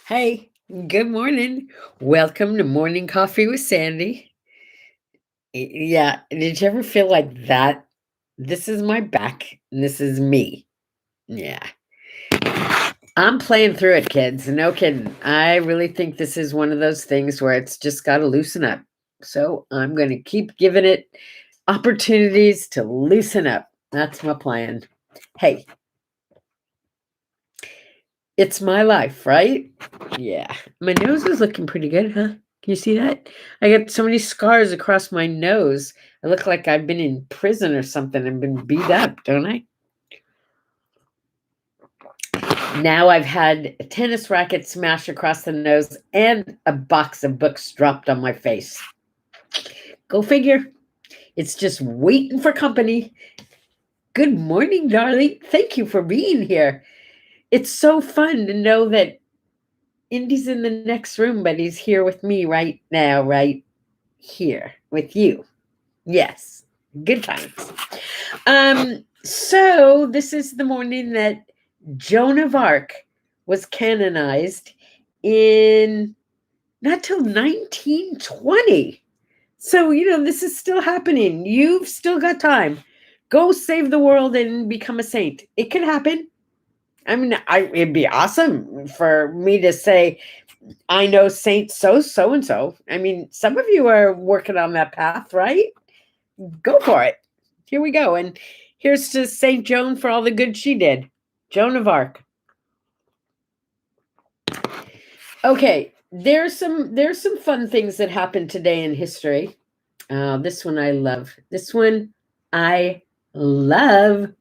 Hey, good morning. Welcome to Morning Coffee with Sandy. Yeah, did you ever feel like that? This is my back, and this is me. Yeah. I'm playing through it, kids. No kidding. I really think this is one of those things where it's just got to loosen up. So I'm going to keep giving it opportunities to loosen up. That's my plan. Hey, it's my life, right? Yeah. My nose is looking pretty good, huh? Can you see that? I got so many scars across my nose. I look like I've been in prison or something and been beat up, don't I? Now I've had a tennis racket smashed across the nose and a box of books dropped on my face. Go figure. It's just waiting for company. Good morning, darling. Thank you for being here. It's so fun to know that Indy's in the next room, but he's here with me right now, right here with you. Yes, good times. So this is the morning that Joan of Arc was canonized in not till 1920. So, this is still happening. You've still got time. Go save the world and become a saint. It could happen. I mean, it'd be awesome for me to say, I know Saint so and so. I mean, some of you are working on that path, right? Go for it. Here we go. And here's to Saint Joan for all the good she did. Joan of Arc. Okay, there's some fun things that happened today in history. This one I love. This one I love.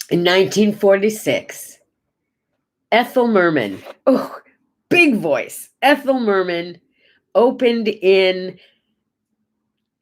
In 1946, Ethel Merman. Oh, big voice. Ethel Merman opened in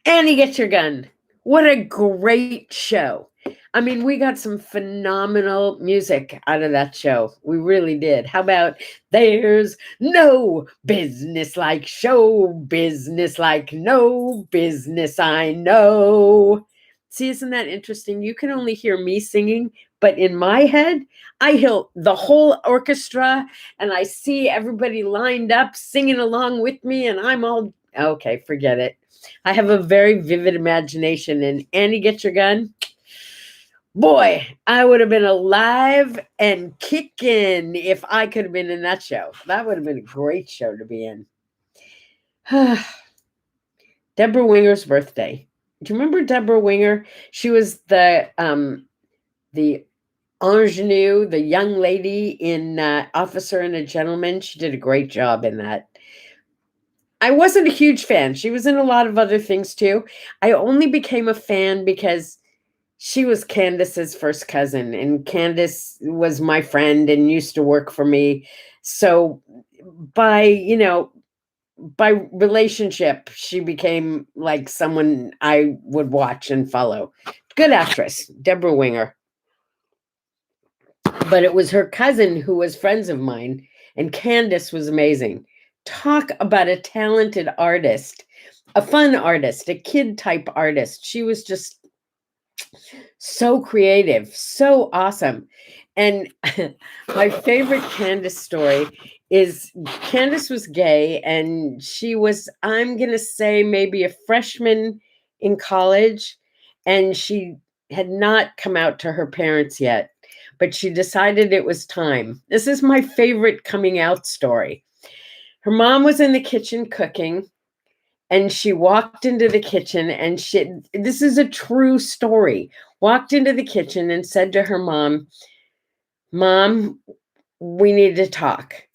Annie Get Your Gun. What a great show. I mean, we got some phenomenal music out of that show. We really did. How about there's no business like show business like no business I know. See, isn't that interesting? You can only hear me singing, but in my head, I hear the whole orchestra and I see everybody lined up singing along with me, and I'm all okay, forget it. I have a very vivid imagination. And Annie, Get Your Gun. Boy, I would have been alive and kicking if I could have been in that show. That would have been a great show to be in. Deborah Winger's birthday. Do you remember Deborah Winger? She was the ingenue, the young lady in Officer and a Gentleman. She did a great job in that. I wasn't a huge fan. She was in a lot of other things too. I only became a fan because she was Candace's first cousin, and Candace was my friend and used to work for me. So by by relationship, she became like someone I would watch and follow. Good actress, Deborah Winger. But it was her cousin who was friends of mine, and Candace was amazing. Talk about a talented artist, a fun artist, a kid type artist. She was just so creative, so awesome. And my favorite Candace story is Candace was gay, and she was, I'm going to say, maybe a freshman in college, and she had not come out to her parents yet, but she decided it was time. This is my favorite coming out story. Her mom was in the kitchen cooking, and she walked into the kitchen, and this is a true story, walked into the kitchen and said to her mom, "Mom, we need to talk."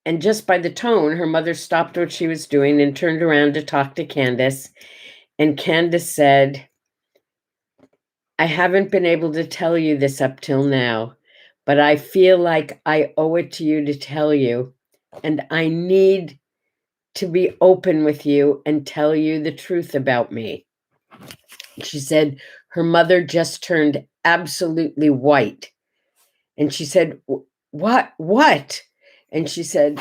And just by the tone, her mother stopped what she was doing and turned around to talk to Candace. And Candace said, "I haven't been able to tell you this up till now, but I feel like I owe it to you to tell you. And I need to be open with you and tell you the truth about me." She said her mother just turned absolutely white. And she said, What? And she said,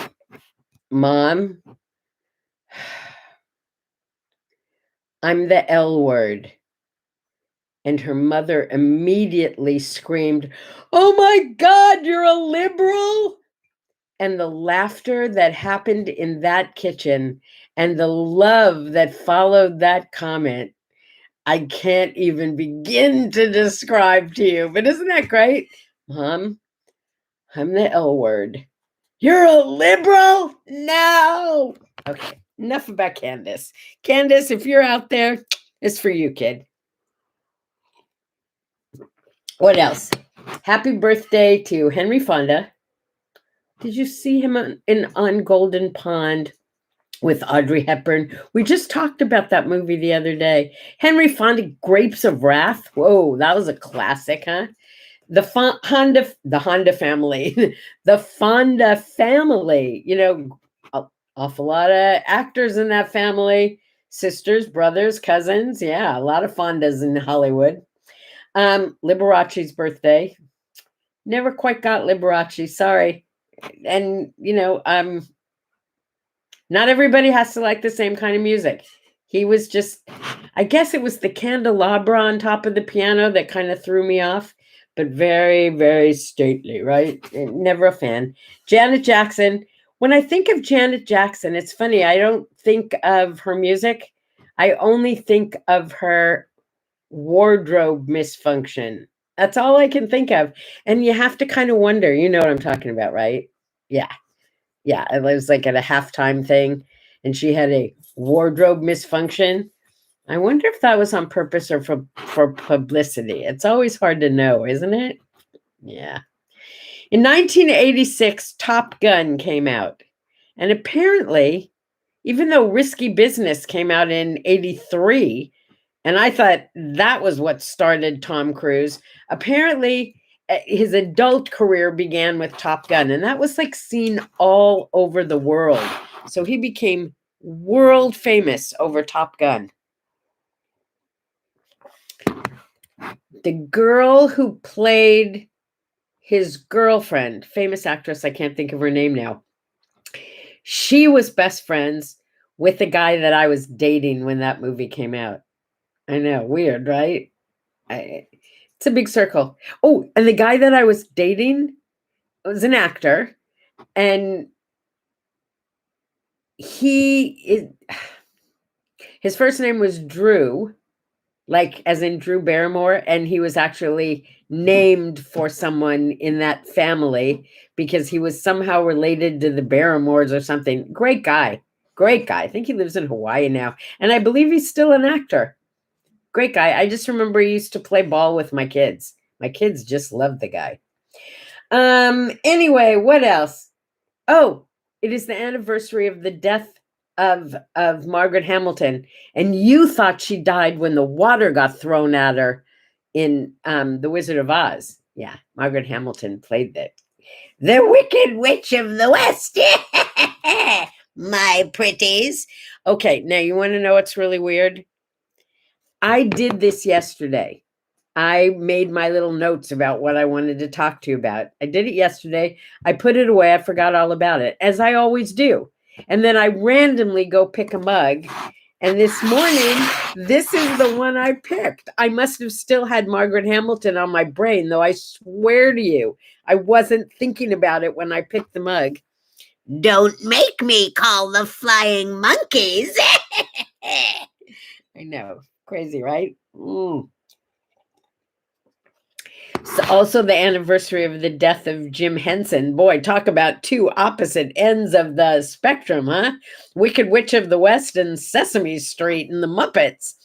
"Mom, I'm the L word." And her mother immediately screamed, "Oh my God, you're a liberal?" and the laughter that happened in that kitchen and the love that followed that comment, I can't even begin to describe to you. But isn't that great? Mom, I'm the L word. You're a liberal? No. Okay, enough about Candace. Candace, if you're out there, it's for you, kid. What else? Happy birthday to Henry Fonda. Did you see him on Golden Pond with Audrey Hepburn? We just talked about that movie the other day. Henry Fonda, Grapes of Wrath. Whoa, that was a classic, huh? The Honda family, the Fonda family, you know, awful lot of actors in that family, sisters, brothers, cousins. Yeah, a lot of Fondas in Hollywood. Liberace's birthday. Never quite got Liberace, sorry. And, you know, not everybody has to like the same kind of music. He was just, I guess it was the candelabra on top of the piano that kind of threw me off, but very, very stately, right? Never a fan. Janet Jackson. When I think of Janet Jackson, it's funny, I don't think of her music. I only think of her wardrobe misfunction. That's all I can think of. And you have to kind of wonder, you know what I'm talking about, right? Yeah. Yeah. It was like at a halftime thing and she had a wardrobe misfunction. I wonder if that was on purpose or for publicity. It's always hard to know, isn't it? Yeah. In 1986, Top Gun came out. And apparently, even though Risky Business came out in 83, and I thought that was what started Tom Cruise, apparently his adult career began with Top Gun, and that was like seen all over the world. So he became world famous over Top Gun. The girl who played his girlfriend, famous actress, I can't think of her name now. She was best friends with the guy that I was dating when that movie came out. I know, weird, right? It's a big circle. Oh, and the guy that I was dating was an actor, and his first name was Drew, like as in Drew Barrymore, and he was actually named for someone in that family because he was somehow related to the Barrymores or something. Great guy. Great guy. I think he lives in Hawaii now, and I believe he's still an actor. Great guy. I just remember he used to play ball with my kids. My kids just loved the guy. Anyway, what else? Oh, it is the anniversary of the death of Margaret Hamilton. And you thought she died when the water got thrown at her in The Wizard of Oz. Yeah, Margaret Hamilton played that. The Wicked Witch of the West. My pretties. Okay, now you want to know what's really weird? I did this yesterday. I made my little notes about what I wanted to talk to you about. I did it yesterday. I put it away. I forgot all about it, as I always do. And then I randomly go pick a mug. And this morning, this is the one I picked. I must have still had Margaret Hamilton on my brain, though I swear to you, I wasn't thinking about it when I picked the mug. Don't make me call the flying monkeys. I know. Crazy, right? So also the anniversary of the death of Jim Henson. Boy, talk about two opposite ends of the spectrum, huh? Wicked Witch of the West and Sesame Street and the Muppets.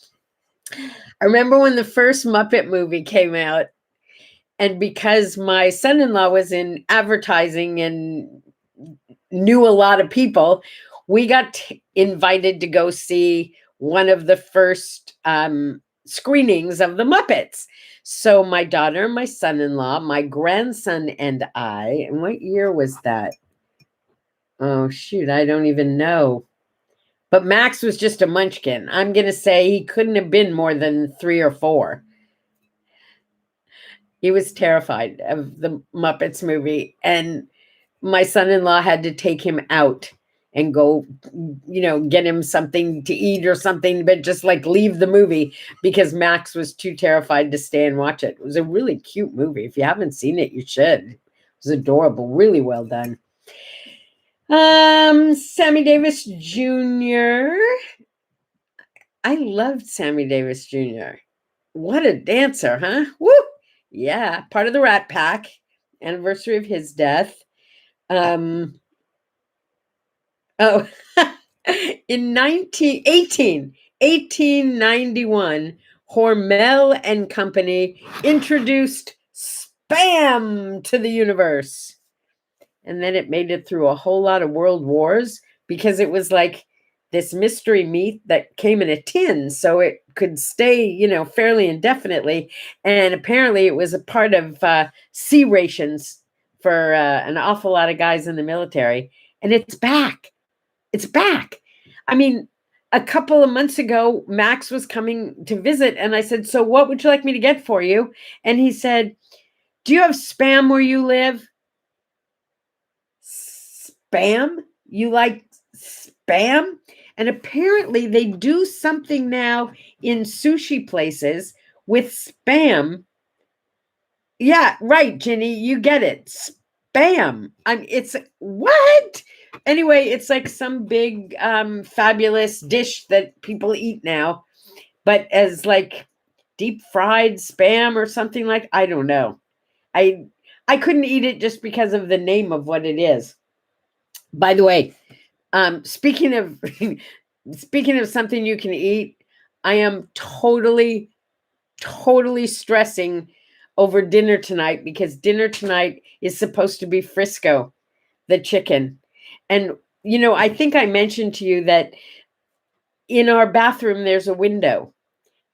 I remember when the first Muppet movie came out, and because my son-in-law was in advertising and knew a lot of people, we got invited to go see one of the first screenings of the Muppets. So my daughter, my son-in-law, my grandson, and I, and what year was that? Oh, shoot, I don't even know. But Max was just a munchkin. I'm going to say he couldn't have been more than 3 or 4. He was terrified of the Muppets movie. And my son-in-law had to take him out and go, you know, get him something to eat or something, but just like leave the movie because Max was too terrified to stay and watch it. It was a really cute movie. If you haven't seen it, you should. It was adorable, really well done. Sammy Davis Jr. I loved Sammy Davis Jr. What a dancer, huh? Woo! Yeah, part of the Rat Pack. Anniversary of his death. Oh, in 1891, Hormel and Company introduced Spam to the universe. And then it made it through a whole lot of world wars because it was like this mystery meat that came in a tin, so it could stay, fairly indefinitely. And apparently it was a part of sea rations for an awful lot of guys in the military. And it's back. It's back. I mean, a couple of months ago, Max was coming to visit, and I said, "So what would you like me to get for you?" And he said, "Do you have Spam where you live?" Spam? You like Spam? And apparently they do something now in sushi places with Spam. Yeah, right, Ginny, you get it. Spam. It's what? Anyway, it's like some big fabulous dish that people eat now, but as like deep fried Spam or something like, I don't know. I couldn't eat it just because of the name of what it is. By the way, speaking of speaking of something you can eat, I am totally stressing over dinner tonight because dinner tonight is supposed to be Frisco, the chicken. And I think I mentioned to you that in our bathroom there's a window.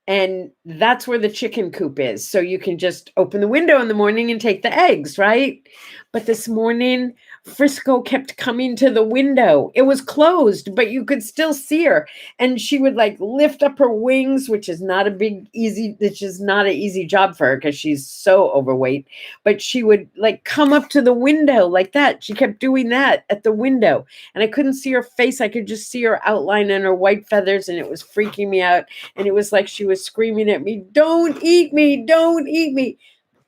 And that's where the chicken coop is. So you can just open the window in the morning and take the eggs, right? But this morning, Frisco kept coming to the window. It was closed, but you could still see her. And she would like lift up her wings, which is not an easy job for her because she's so overweight. But she would like come up to the window like that. She kept doing that at the window. And I couldn't see her face. I could just see her outline and her white feathers. And it was freaking me out. And it was like she was screaming at me, "Don't eat me, don't eat me."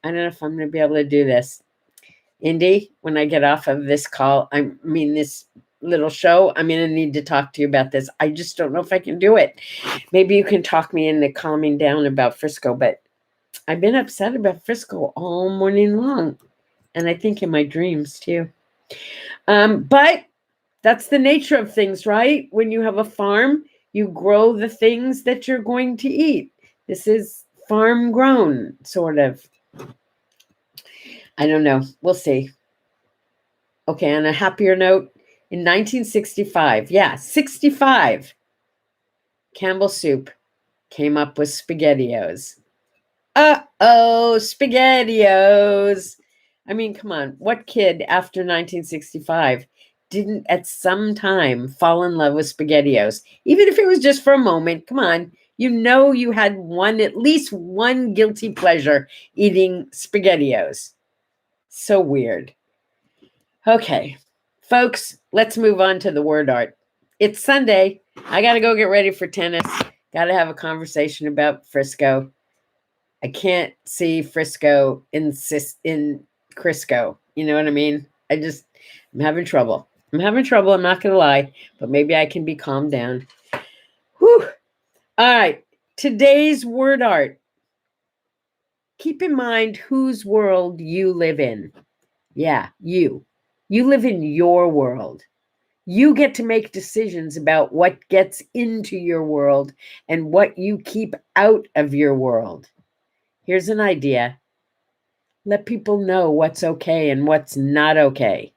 I don't know if I'm going to be able to do this. Indy, when I get off of this call, this little show, I'm going to need to talk to you about this. I just don't know if I can do it. Maybe you can talk me into calming down about Frisco, but I've been upset about Frisco all morning long. And I think in my dreams too. But that's the nature of things, right? When you have a farm, you grow the things that you're going to eat. This is farm grown, sort of. I don't know. We'll see. Okay, on a happier note, in 1965, 65, Campbell Soup came up with SpaghettiOs. Uh-oh, SpaghettiOs. I mean, come on. What kid after 1965 didn't at some time fall in love with SpaghettiOs? Even if it was just for a moment, come on. You had at least one guilty pleasure eating SpaghettiOs. So weird. Okay, folks, let's move on to the word art. It's Sunday. I got to go get ready for tennis. Got to have a conversation about Frisco. I can't see Frisco in Crisco. You know what I mean? I'm having trouble. I'm not going to lie, but maybe I can be calmed down. Whew. All right. Today's word art. Keep in mind whose world you live in. Yeah, you. You live in your world. You get to make decisions about what gets into your world and what you keep out of your world. Here's an idea. Let people know what's okay and what's not okay.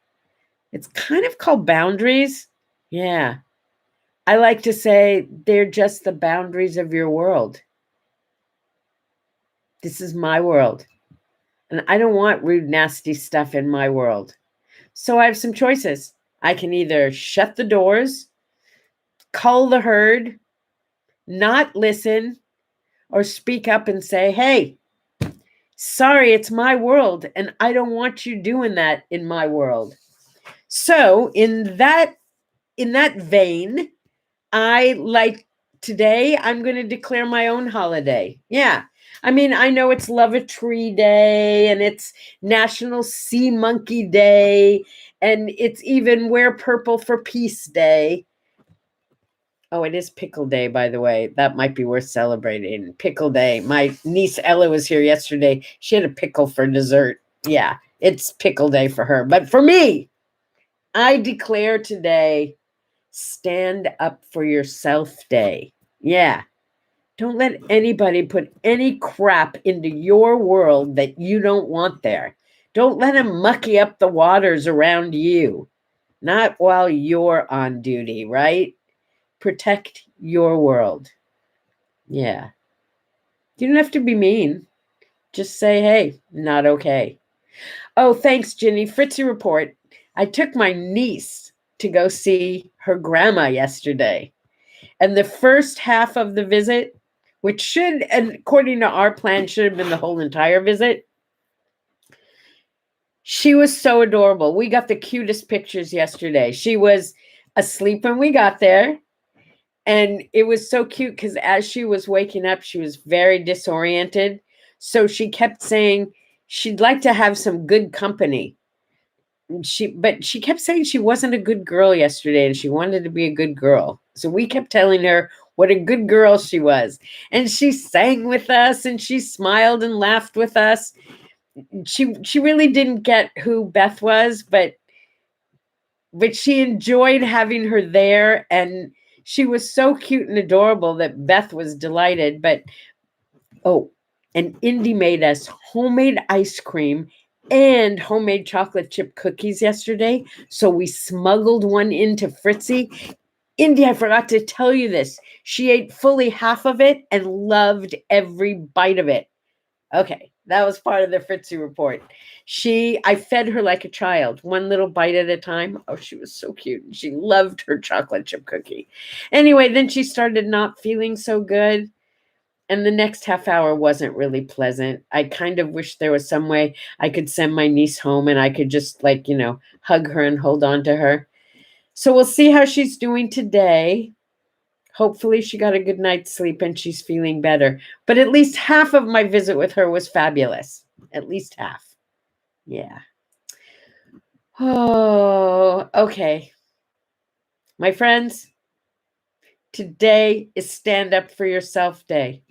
It's kind of called boundaries. Yeah. I like to say they're just the boundaries of your world. This is my world. And I don't want rude, nasty stuff in my world. So I have some choices. I can either shut the doors, cull the herd, not listen, or speak up and say, "Hey, sorry, it's my world, and I don't want you doing that in my world." So in that vein, today, I'm going to declare my own holiday. Yeah. I mean, I know it's Love a Tree Day and it's National Sea Monkey Day And it's even Wear Purple for Peace Day. Oh, it is Pickle Day, by the way. That might be worth celebrating. Pickle Day. My niece Ella was here yesterday. She had a pickle for dessert. Yeah, it's Pickle Day for her. But for me, I declare today Stand Up for Yourself Day. Yeah. Don't let anybody put any crap into your world that you don't want there. Don't let them mucky up the waters around you. Not while you're on duty, right? Protect your world. Yeah. You don't have to be mean. Just say, hey, not okay. Oh, thanks, Ginny. Fritzy report. I took my niece to go see her grandma yesterday. And the first half of the visit, which should, according to our plan, should have been the whole entire visit, she was so adorable. We got the cutest pictures yesterday. She was asleep when we got there. And it was so cute because as she was waking up, she was very disoriented. So she kept saying she'd like to have some good company. But she kept saying she wasn't a good girl yesterday and she wanted to be a good girl. So we kept telling her what a good girl she was. And she sang with us and she smiled and laughed with us. She really didn't get who Beth was, but she enjoyed having her there, and she was so cute and adorable that Beth was delighted. But and Indy made us homemade ice cream and homemade chocolate chip cookies yesterday. So we smuggled one into Fritzy. Indy, I forgot to tell you this. She ate fully half of it and loved every bite of it. Okay, that was part of the Fritzy report. I fed her like a child, one little bite at a time. Oh, she was so cute. She loved her chocolate chip cookie. Anyway, then she started not feeling so good. And the next half hour wasn't really pleasant. I kind of wish there was some way I could send my niece home and I could just hug her and hold on to her. So we'll see how she's doing today. Hopefully she got a good night's sleep and she's feeling better. But at least half of my visit with her was fabulous. At least half. Yeah. Oh, okay. My friends, today is Stand Up for Yourself Day.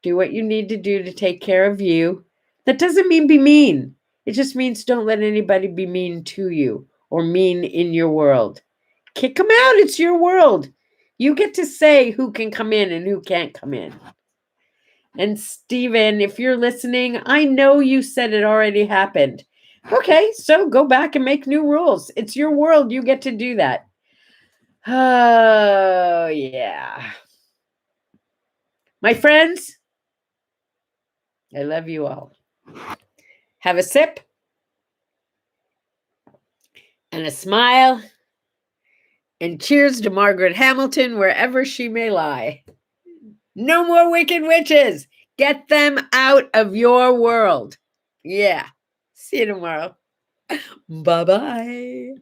Do what you need to do to take care of you. That doesn't mean be mean. It just means don't let anybody be mean to you or mean in your world. Kick them out. It's your world. You get to say who can come in and who can't come in. And Stephen, if you're listening, I know you said it already happened. Okay, so go back and make new rules. It's your world. You get to do that. Oh, yeah. My friends, I love you all. Have a sip and a smile. And cheers to Margaret Hamilton, wherever she may lie. No more wicked witches. Get them out of your world. Yeah. See you tomorrow. Bye-bye.